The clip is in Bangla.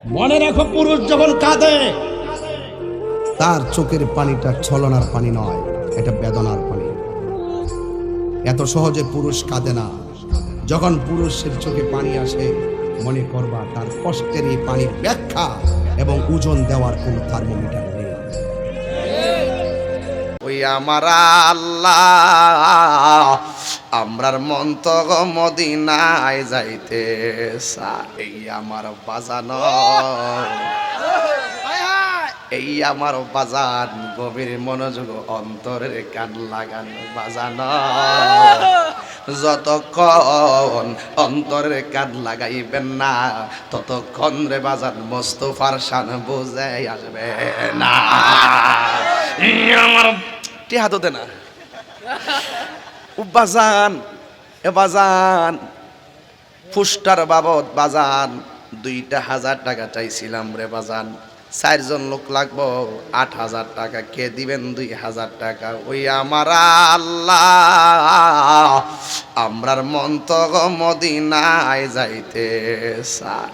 মনে রাখো, পুরুষ যখন কাঁদে তার চোখের পানিটা ছলনার পানি নয়, এটা বেদনার পানি। এত সহজে পুরুষ কাঁদে না। যখন পুরুষের চোখে পানি আসে, মনে করবা তার কষ্টের এই পানির ব্যাখ্যা এবং ওজন দেওয়ার কোনো থার্মোমিটার নেই। ওই আমার আল্লাহ, আমরার মন তো মদিনায় যাইতে চায়। এই আমার বাজানো, এই আমার বাজান, গভীর মনোযোগ অন্তরের কান লাগানো বাজান। যতক্ষণ অন্তরের কান লাগাইবেন না, ততক্ষণ রে বাজান মোস্তফার শান বুঝে আসবে না। আমার টিহা তো দে না বাজান, এ বাজান, ফুস্টার বাবদ বাজান 2,000 টাকা চাইছিলাম রে বাজান। 4 জন লোক লাগবো, 8,000 টাকা। কে দিবেন 2,000 টাকা? ওই আমার আল্লাহ, আমরার মন তো মদিনায় যাইতে চায়।